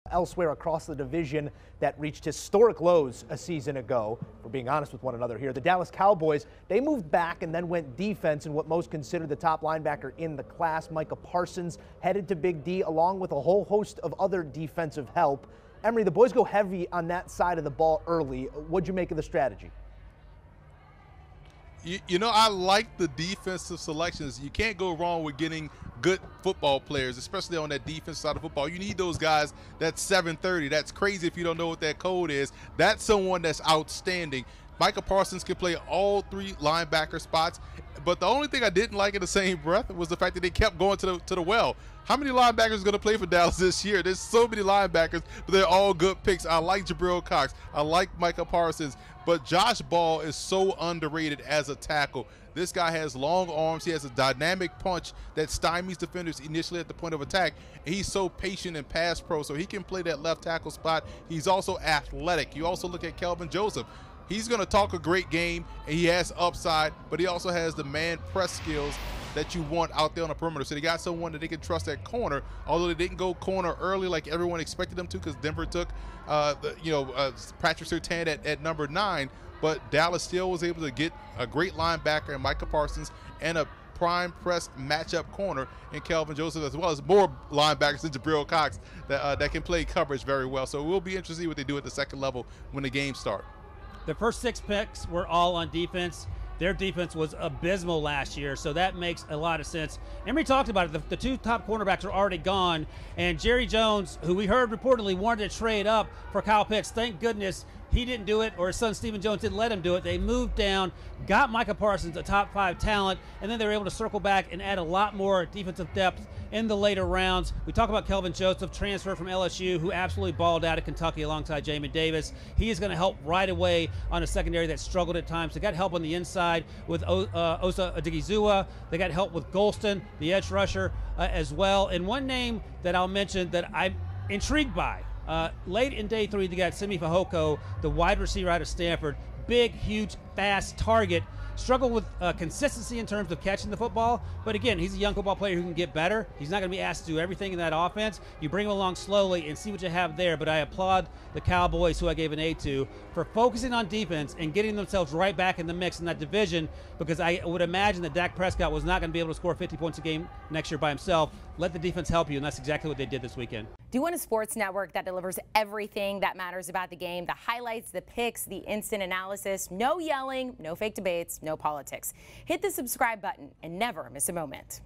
Elsewhere across the division that reached historic lows a season ago. If we're being honest with one another here, the Dallas Cowboys, they moved back and then went defense in what most consider the top linebacker in the class. Micah Parsons headed to Big D along with a whole host of other defensive help. Emory, the boys go heavy on that side of the ball early. What'd you make of the strategy? You know, I like the defensive selections. You can't go wrong with getting good football players, especially on that defense side of football. You need those guys that's 730. That's crazy if you don't know what that code is. That's someone that's outstanding. Micah Parsons can play all three linebacker spots, but the only thing I didn't like in the same breath was the fact that they kept going to the well. How many linebackers are going to play for Dallas this year? There's so many linebackers, but they're all good picks. I like Jabril Cox. I like Micah Parsons, but Josh Ball is so underrated as a tackle. This guy has long arms. He has a dynamic punch that stymies defenders initially at the point of attack. And he's so patient and pass pro, so he can play that left tackle spot. He's also athletic. You also look at Kelvin Joseph. He's going to talk a great game, and he has upside, but he also has the man press skills that you want out there on the perimeter. So they got someone that they can trust at corner, although they didn't go corner early like everyone expected them to because Denver took Patrick Surtain at number 9. But Dallas still was able to get a great linebacker in Micah Parsons and a prime press matchup corner in Kelvin Joseph, as well as more linebackers than Jabril Cox that can play coverage very well. So it will be interesting to see what they do at the second level when the games start. The first 6 picks were all on defense. Their defense was abysmal last year, so that makes a lot of sense. Emory talked about it. The 2 top cornerbacks are already gone, and Jerry Jones, who we heard reportedly wanted to trade up for Kyle Pitts, thank goodness he didn't do it, or his son Stephen Jones didn't let him do it. They moved down, got Micah Parsons a top 5 talent, and then they were able to circle back and add a lot more defensive depth in the later rounds. We talk about Kelvin Joseph, transfer from LSU, who absolutely balled out at Kentucky alongside Jamin Davis. He is going to help right away on a secondary that struggled at times. They got help on the inside with Osa Odigizua. They got help with Golston, the edge rusher, as well. And one name that I'll mention that I'm intrigued by, late in day 3, they got Simi Fehoko, the wide receiver out of Stanford. Big, huge, fast target. Struggled with consistency in terms of catching the football. But again, he's a young football player who can get better. He's not going to be asked to do everything in that offense. You bring him along slowly and see what you have there. But I applaud the Cowboys, who I gave an A to, for focusing on defense and getting themselves right back in the mix in that division, because I would imagine that Dak Prescott was not going to be able to score 50 points a game next year by himself. Let the defense help you, and that's exactly what they did this weekend. Do you want a sports network that delivers everything that matters about the game? The highlights, the picks, the instant analysis, no yelling, no fake debates, no politics. Hit the subscribe button and never miss a moment.